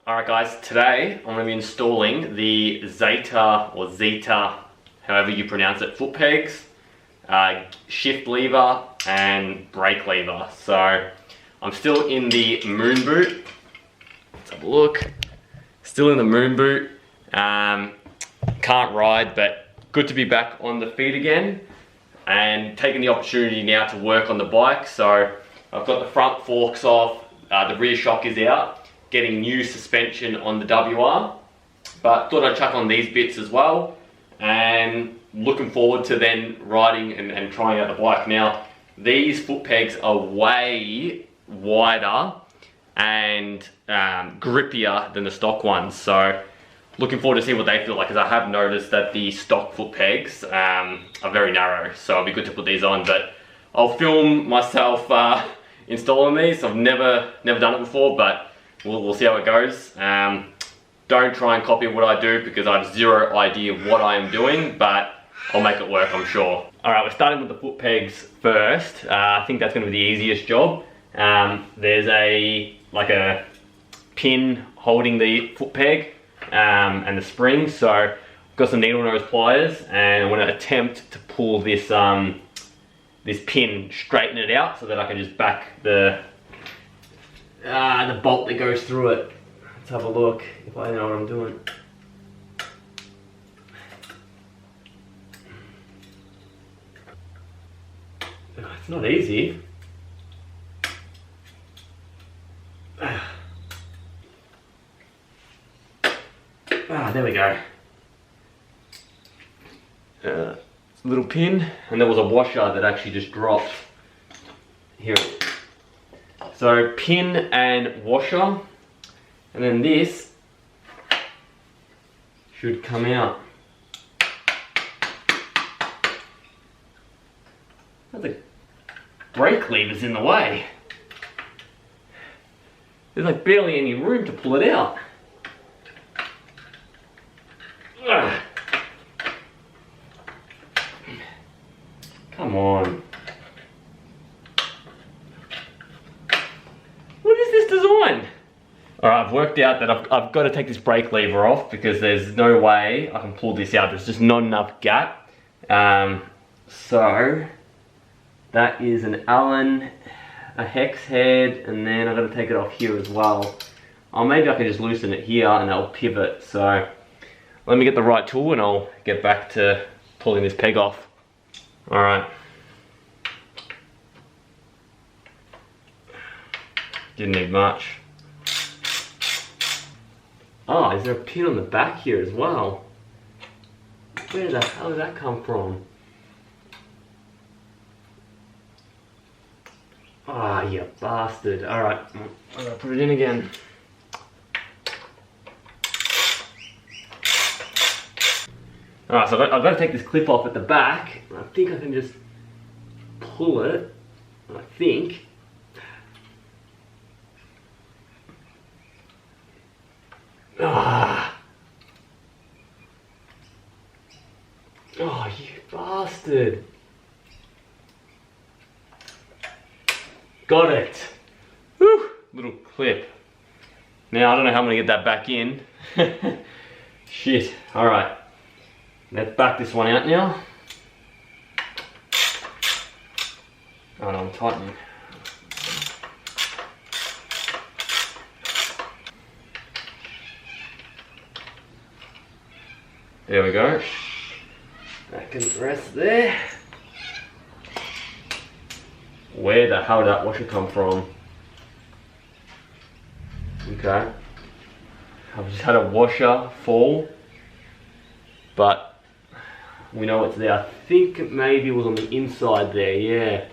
Alright guys, today I'm going to be installing the Zeta, or Zeta, however you pronounce it, foot pegs, shift lever and brake lever. So I'm still in the moon boot. Let's have a look. Still in the moon boot. Can't ride, but good to be back on the feet again and taking the opportunity now to work on the bike. So I've got the front forks off, the rear shock is out. Getting new suspension on the WR, but thought I'd chuck on these bits as well, and looking forward to then riding and trying out the bike. Now these foot pegs are way wider and grippier than the stock ones, so looking forward to see what they feel like, because I have noticed that the stock foot pegs are very narrow, so it'll be good to put these on. But I'll film myself installing these. I've never done it before, but we'll see how it goes. Don't try and copy what I do, because I have zero idea what I am doing, but I'll make it work, I'm sure. Alright, we're starting with the foot pegs first. I think that's going to be the easiest job. There's a pin holding the foot peg and the spring, so I've got some needle nose pliers, and I'm going to attempt to pull this this pin, straighten it out so that I can just back the bolt that goes through it. Let's have a look if I know what I'm doing. It's not easy. There we go. It's a little pin, and there was a washer that actually just dropped. Here. So pin and washer, and then this should come out. The brake lever's in the way. There's like barely any room to pull it out. Ugh. Come on. Alright, I've worked out that I've got to take this brake lever off, because there's no way I can pull this out. There's just not enough gap. So that is an Allen, a hex head, and then I've got to take it off here as well. Maybe I can just loosen it here and that'll pivot. So let me get the right tool and I'll get back to pulling this peg off. Alright. Didn't need much. Oh, is there a pin on the back here as well? Where the hell did that come from? Ah, you bastard. Alright, I'm gonna put it in again. Alright, so I've got to take this clip off at the back. I think I can just pull it. I think. Ah. Oh, you bastard. Got it. Whew. Little clip. Now, I don't know how I'm going to get that back in. Shit. Alright. Let's back this one out now. Oh no, I'm tightening. There we go. That can rest there. Where the hell did that washer come from? Okay. I've just had a washer fall, but we know it's there. I think it maybe was on the inside there, yeah.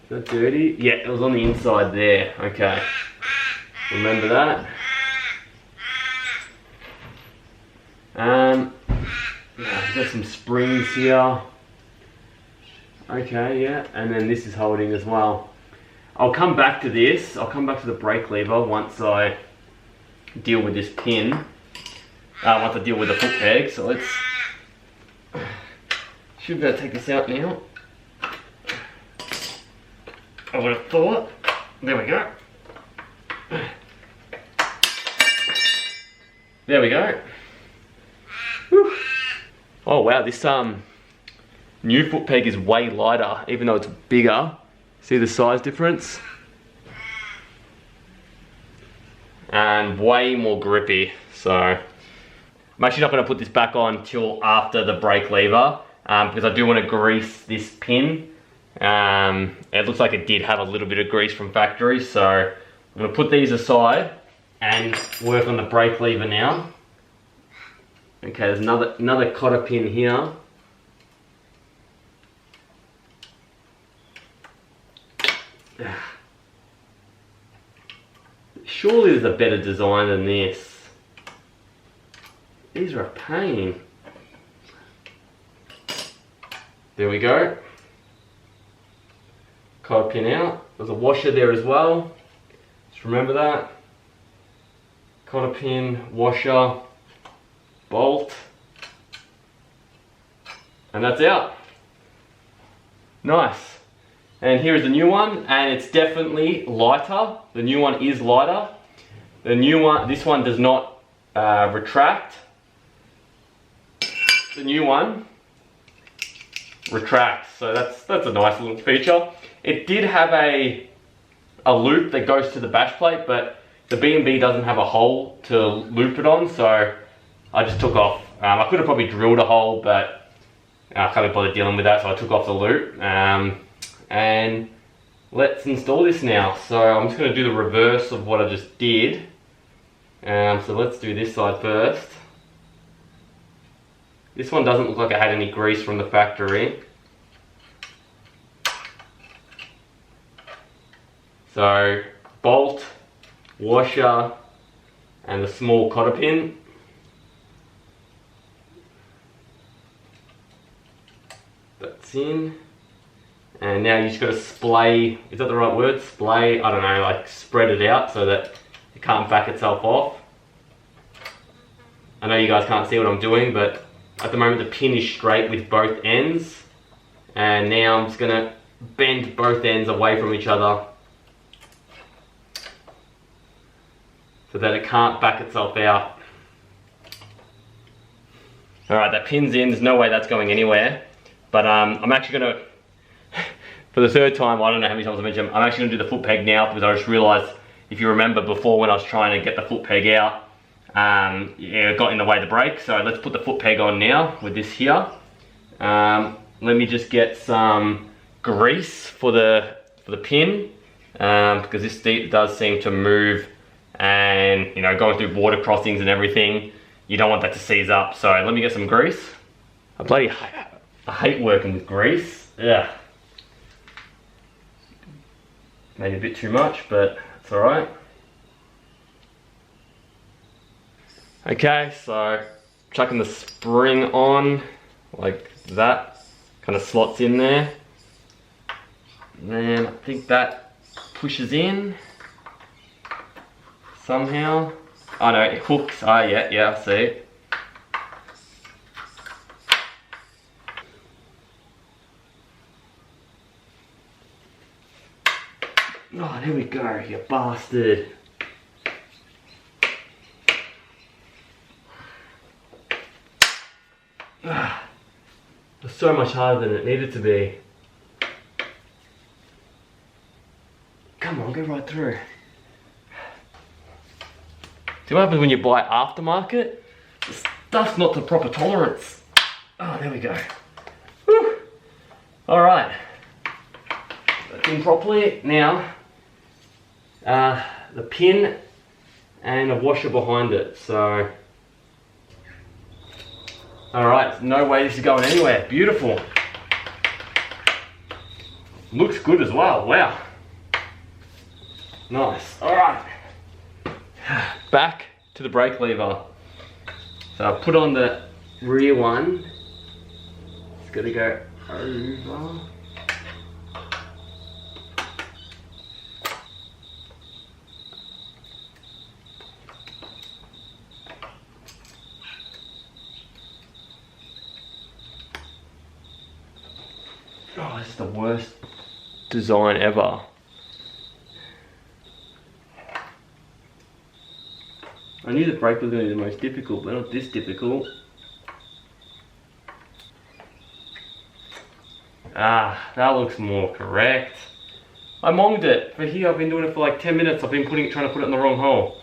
Is that dirty? Yeah, it was on the inside there. Okay. Remember that? There's some springs here. Okay, yeah, and then this is holding as well. I'll come back to this. I'll come back to the brake lever once I deal with this pin. Once I deal with the foot peg. So let's... Should be able to take this out now. I would have thought. There we go. There we go. Whew. Oh wow, this new foot peg is way lighter, even though it's bigger. See the size difference? And way more grippy. So I'm actually not going to put this back on till after the brake lever, because I do want to grease this pin. It looks like it did have a little bit of grease from factory, so I'm going to put these aside and work on the brake lever now. Okay, there's another cotter pin here. Surely there's a better design than this. These are a pain. There we go. Cotter pin out. There's a washer there as well. Just remember that. Cotter pin, washer, bolt. And that's out. Nice. And here is the new one, and it's definitely lighter. The new one is lighter. The new one, this one does not retract. The new one retracts, so that's a nice little feature. It did have a loop that goes to the bash plate, but the B&B doesn't have a hole to loop it on, so I just took off. I could have probably drilled a hole, but I can't be bothered dealing with that, so I took off the loop. And let's install this now. So I'm just going to do the reverse of what I just did. So let's do this side first. This one doesn't look like it had any grease from the factory. So bolt, washer, and the small cotter pin. That's in. And now you just got to splay, is that the right word? Splay, I don't know, like spread it out so that it can't back itself off. I know you guys can't see what I'm doing, but at the moment the pin is straight with both ends. And now I'm just going to bend both ends away from each other so that it can't back itself out. Alright, that pin's in, there's no way that's going anywhere. But I'm actually going to, for the third time, I don't know how many times I mentioned, I'm actually going to do the foot peg now, because I just realised, if you remember before when I was trying to get the foot peg out, it got in the way of the brake. So let's put the foot peg on now with this here. Let me just get some grease for the pin, because this does seem to move, and you know, going through water crossings and everything, you don't want that to seize up. So let me get some grease. I hate working with grease. Yeah. Maybe a bit too much, but it's alright. Okay, so chucking the spring on like that, kind of slots in there. And then I think that pushes in somehow. Oh no, it hooks. Oh yeah, I see it. Oh, there we go, you bastard. Ah, it was so much harder than it needed to be. Come on, go right through. See what happens when you buy aftermarket? The stuff's not to proper tolerance. Oh, there we go. Whew. All right. That's in properly. Now, the pin and a washer behind it. So, all right. No way this is going anywhere. Beautiful. Looks good as well. Wow. Nice. All right. Back to the brake lever. So I put on the rear one. It's got to go over. Oh, this is the worst design ever. I knew the brake was going to be the most difficult, but not this difficult. Ah, that looks more correct. I monged it. For here, I've been doing it for like 10 minutes. I've been trying to put it in the wrong hole.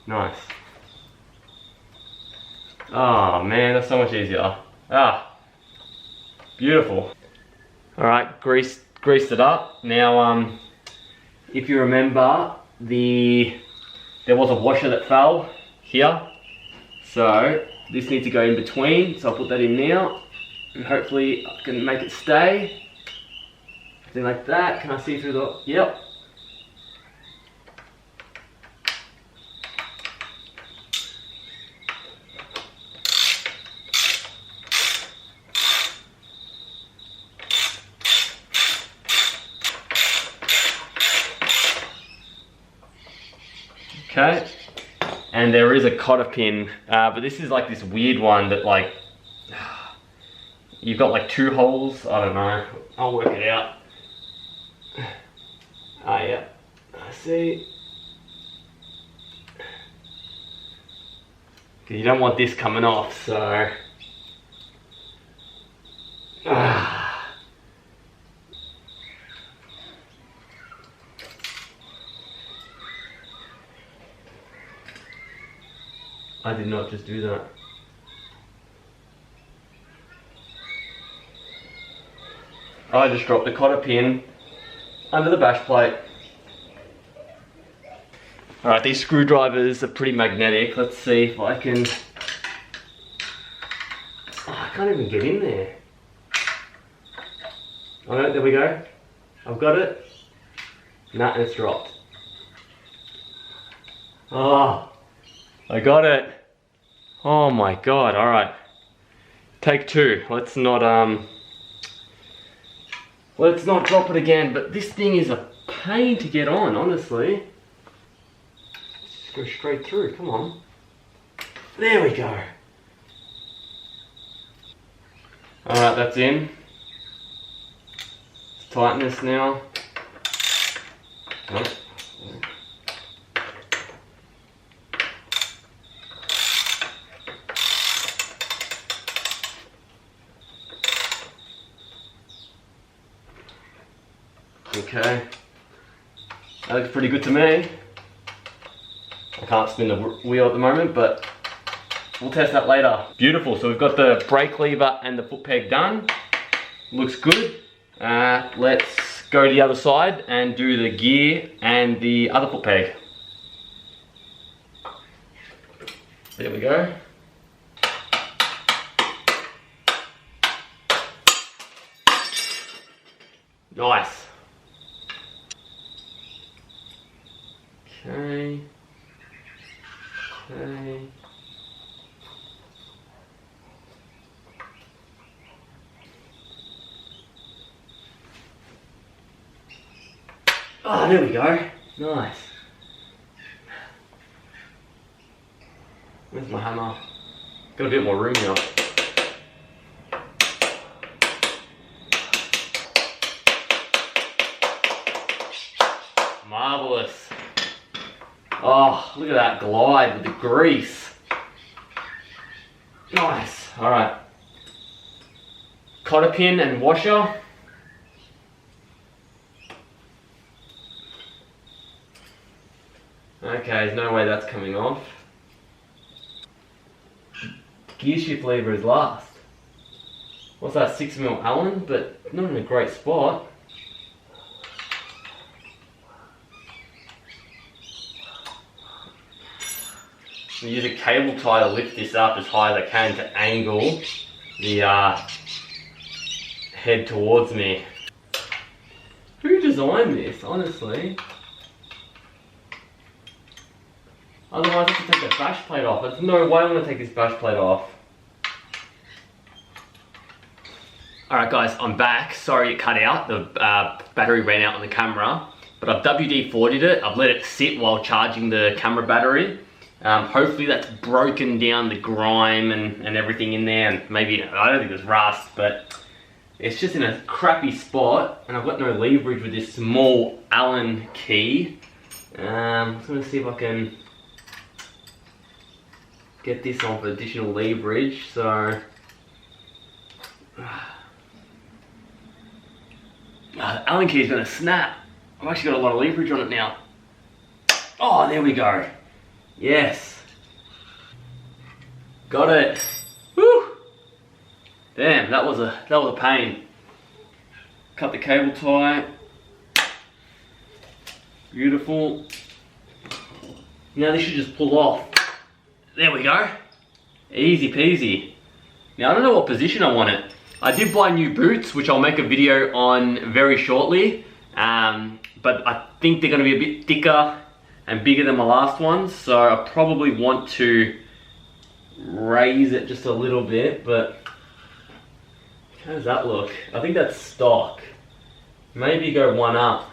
Nice. Oh man, that's so much easier. Ah, beautiful. All right, greased it up. Now, if you remember, there was a washer that fell here. So this needs to go in between. So I'll put that in now. And hopefully I can make it stay. Something like that. Can I see through the, yep. Okay. And there is a cotter pin, but this is like this weird one that like, you've got like 2 holes, I don't know, I'll work it out. Ah yeah, I see. You don't want this coming off, so. I did not just do that. I just dropped the cotter pin under the bash plate. Alright, these screwdrivers are pretty magnetic. Let's see if I can... Oh, I can't even get in there. Alright, there we go. I've got it. Nah, and it's dropped. Oh, I got it. Oh my god, alright. Take 2. Let's not drop it again, but this thing is a pain to get on, honestly. Just go straight through, come on. There we go. Alright, that's in. Let's tighten this now. Oh. Okay, that looks pretty good to me. I can't spin the wheel at the moment, but we'll test that later. Beautiful, so we've got the brake lever and the foot peg done. Looks good. Let's go to the other side and do the gear and the other foot peg. There we go. Nice. Okay. Okay. Oh, there we go. Nice. Where's my hammer? Got a bit more room here. Marvelous. Oh, look at that glide with the grease. Nice. Alright. Cotter pin and washer. Okay, there's no way that's coming off. Gear shift lever is last. What's that, 6mm Allen, but not in a great spot. I use a cable tie to lift this up as high as I can to angle the head towards me. Who designed this, honestly? Otherwise I have to take the bash plate off. There's no way I'm going to take this bash plate off. Alright guys, I'm back. Sorry it cut out. The battery ran out on the camera. But I've WD-40'd it. I've let it sit while charging the camera battery. Hopefully that's broken down the grime and everything in there, and maybe, I don't think there's rust, but it's just in a crappy spot, and I've got no leverage with this small Allen key. I'm just going to see if I can get this on for additional leverage, so the Allen key is going to snap. I've actually got a lot of leverage on it now. Oh, there we go. Yes. Got it. Woo! Damn, that was a pain. Cut the cable tie. Beautiful. Now this should just pull off. There we go. Easy peasy. Now I don't know what position I want it. I did buy new boots, which I'll make a video on very shortly. But I think they're going to be a bit thicker and bigger than my last ones. So I probably want to raise it just a little bit, but how does that look? I think that's stock. Maybe go one up.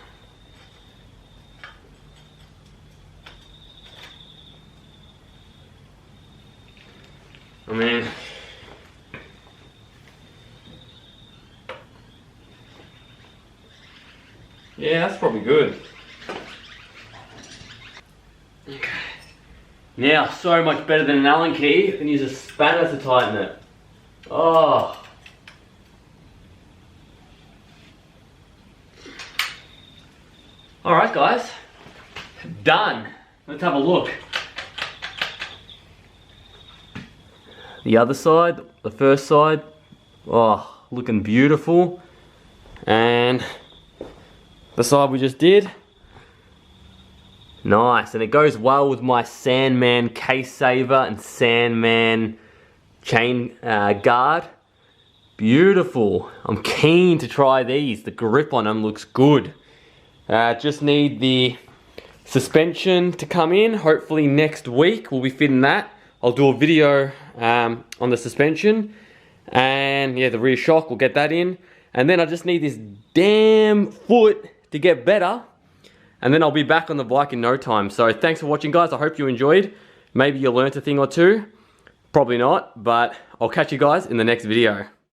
I mean, yeah, that's probably good. Okay. Now, so much better than an Allen key. I can use a spanner to tighten it. Oh. Alright guys, done. Let's have a look. The other side, the first side, oh, looking beautiful. And the side we just did, nice. And it goes well with my Sandman case saver and Sandman chain guard. Beautiful. I'm keen to try these. The grip on them looks good. Just need the suspension to come in. Hopefully next week we'll be fitting that. I'll do a video on the suspension, and yeah, the rear shock, we'll get that in. And then I just need this damn foot to get better, and then I'll be back on the bike in no time. So thanks for watching guys. I hope you enjoyed. Maybe you learnt a thing or two. Probably not, but I'll catch you guys in the next video.